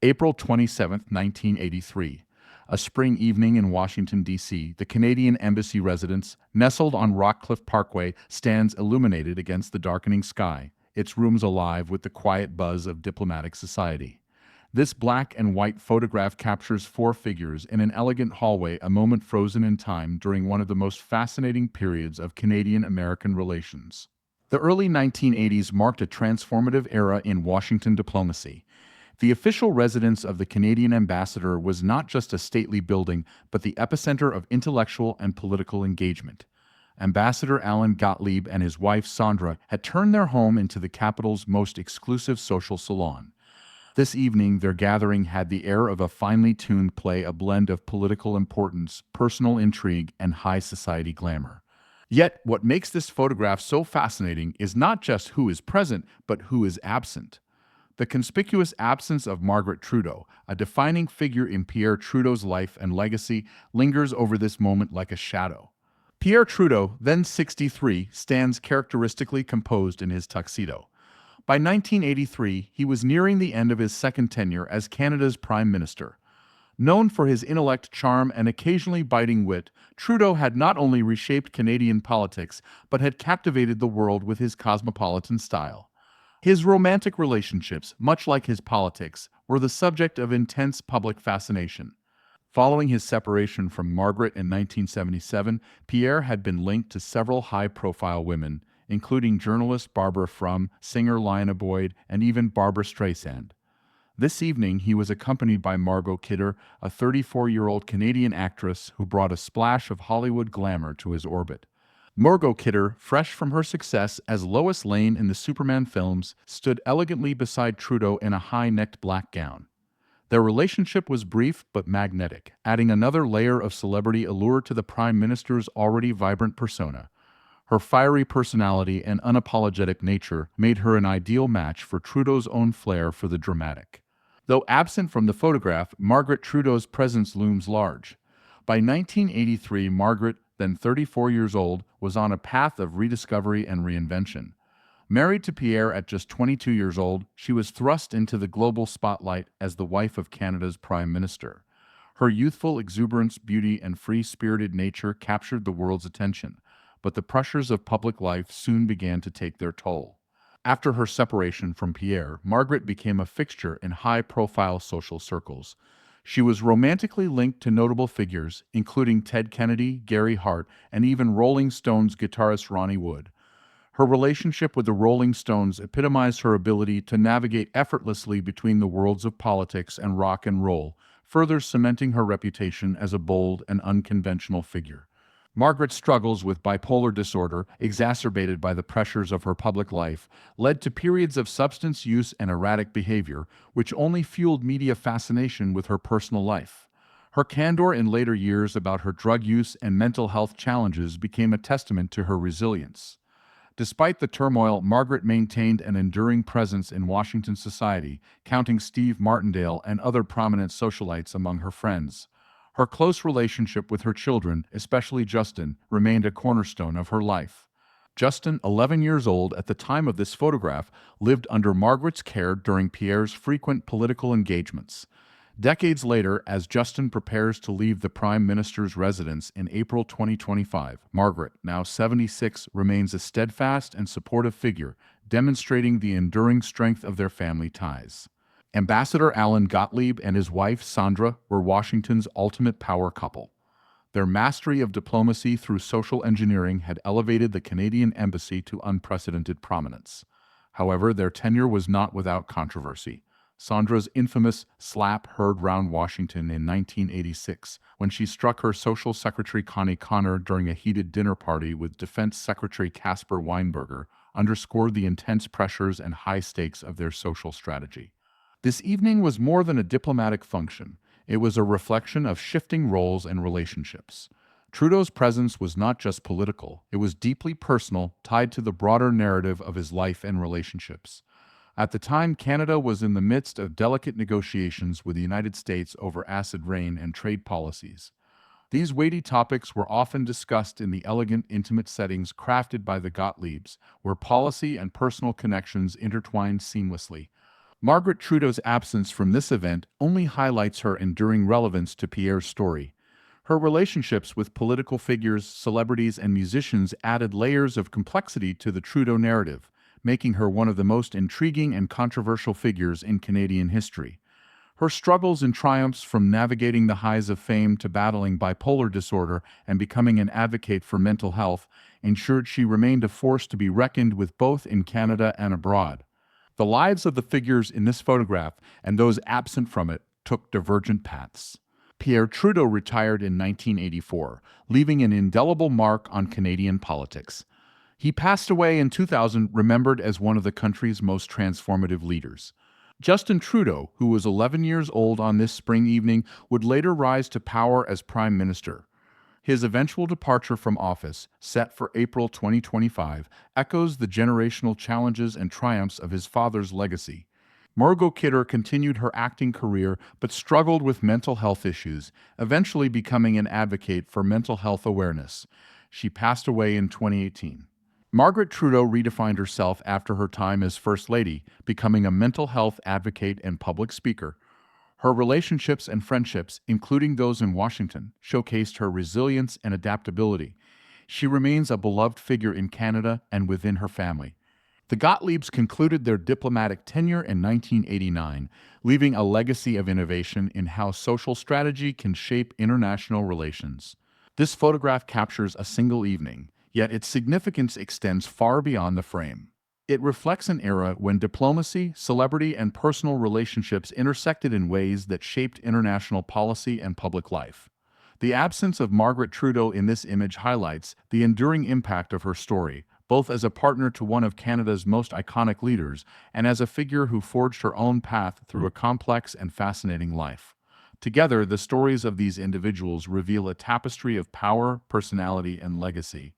April 27, 1983. A spring evening in Washington, D.C., the Canadian Embassy residence, nestled on Rockcliffe Parkway, stands illuminated against the darkening sky, its rooms alive with the quiet buzz of diplomatic society. This black and white photograph captures four figures in an elegant hallway, a moment frozen in time during one of the most fascinating periods of Canadian-American relations. The early 1980s marked a transformative era in Washington diplomacy. The official residence of the Canadian ambassador was not just a stately building, but the epicenter of intellectual and political engagement. Ambassador Allan Gotleeb and his wife Sandra had turned their home into the capital's most exclusive social salon. This evening, their gathering had the air of a finely tuned play, a blend of political importance, personal intrigue, and high society glamour. Yet, what makes this photograph so fascinating is not just who is present, but who is absent. The conspicuous absence of Margaret Trudeau, a defining figure in Pierre Trudeau's life and legacy, lingers over this moment like a shadow. Pierre Trudeau, then 63, stands characteristically composed in his tuxedo. By 1983, he was nearing the end of his second tenure as Canada's Prime Minister. Known for his intellect, charm, and occasionally biting wit, Trudeau had not only reshaped Canadian politics, but had captivated the world with his cosmopolitan style. His romantic relationships, much like his politics, were the subject of intense public fascination. Following his separation from Margaret in 1977, Pierre had been linked to several high-profile women, including journalist Barbara Frum, singer Lina Boyd, and even Barbara Streisand. This evening, he was accompanied by Margot Kidder, a 34-year-old Canadian actress who brought a splash of Hollywood glamour to his orbit. Margot Kidder, fresh from her success as Lois Lane in the Superman films, stood elegantly beside Trudeau in a high-necked black gown. Their relationship was brief but magnetic, adding another layer of celebrity allure to the Prime Minister's already vibrant persona. Her fiery personality and unapologetic nature made her an ideal match for Trudeau's own flair for the dramatic. Though absent from the photograph, Margaret Trudeau's presence looms large. By 1983, Margaret, then 34 years old, was on a path of rediscovery and reinvention. Married to Pierre at just 22 years old, she was thrust into the global spotlight as the wife of Canada's Prime Minister. Her youthful exuberance, beauty, and free-spirited nature captured the world's attention, but the pressures of public life soon began to take their toll. After her separation from Pierre, Margaret became a fixture in high-profile social circles. She was romantically linked to notable figures, including Ted Kennedy, Gary Hart, and even Rolling Stones guitarist Ronnie Wood. Her relationship with the Rolling Stones epitomized her ability to navigate effortlessly between the worlds of politics and rock and roll, further cementing her reputation as a bold and unconventional figure. Margaret's struggles with bipolar disorder, exacerbated by the pressures of her public life, led to periods of substance use and erratic behavior, which only fueled media fascination with her personal life. Her candor in later years about her drug use and mental health challenges became a testament to her resilience. Despite the turmoil, Margaret maintained an enduring presence in Washington society, counting Steve Martindale and other prominent socialites among her friends. Her close relationship with her children, especially Justin, remained a cornerstone of her life. Justin, 11 years old at the time of this photograph, lived under Margaret's care during Pierre's frequent political engagements. Decades later, as Justin prepares to leave the Prime Minister's residence in April 2025, Margaret, now 76, remains a steadfast and supportive figure, demonstrating the enduring strength of their family ties. Ambassador Allan Gotleeb and his wife Sandra were Washington's ultimate power couple. Their mastery of diplomacy through social engineering had elevated the Canadian Embassy to unprecedented prominence. However, their tenure was not without controversy. Sandra's infamous slap heard round Washington in 1986 when she struck her social secretary Connie Connor during a heated dinner party with Defense Secretary Caspar Weinberger underscored the intense pressures and high stakes of their social strategy. This evening was more than a diplomatic function. It was a reflection of shifting roles and relationships. Trudeau's presence was not just political, it was deeply personal, tied to the broader narrative of his life and relationships. At the time, Canada was in the midst of delicate negotiations with the United States over acid rain and trade policies. These weighty topics were often discussed in the elegant, intimate settings crafted by the GOTleebs, where policy and personal connections intertwined seamlessly. Margaret Trudeau's absence from this event only highlights her enduring relevance to Pierre's story. Her relationships with political figures, celebrities, and musicians added layers of complexity to the Trudeau narrative, making her one of the most intriguing and controversial figures in Canadian history. Her struggles and triumphs, from navigating the highs of fame to battling bipolar disorder and becoming an advocate for mental health, ensured she remained a force to be reckoned with both in Canada and abroad. The lives of the figures in this photograph and those absent from it took divergent paths. Pierre Trudeau retired in 1984, leaving an indelible mark on Canadian politics. He passed away in 2000, remembered as one of the country's most transformative leaders. Justin Trudeau, who was 11 years old on this spring evening, would later rise to power as Prime Minister. His eventual departure from office, set for April 2025, echoes the generational challenges and triumphs of his father's legacy. Margot Kidder continued her acting career but struggled with mental health issues, eventually becoming an advocate for mental health awareness. She passed away in 2018. Margaret Trudeau redefined herself after her time as First Lady, becoming a mental health advocate and public speaker. Her relationships and friendships, including those in Washington, showcased her resilience and adaptability. She remains a beloved figure in Canada and within her family. The Gottliebs concluded their diplomatic tenure in 1989, leaving a legacy of innovation in how social strategy can shape international relations. This photograph captures a single evening, yet its significance extends far beyond the frame. It reflects an era when diplomacy, celebrity, and personal relationships intersected in ways that shaped international policy and public life. The absence of Margaret Trudeau in this image highlights the enduring impact of her story, both as a partner to one of Canada's most iconic leaders and as a figure who forged her own path through a complex and fascinating life. Together, the stories of these individuals reveal a tapestry of power, personality, and legacy.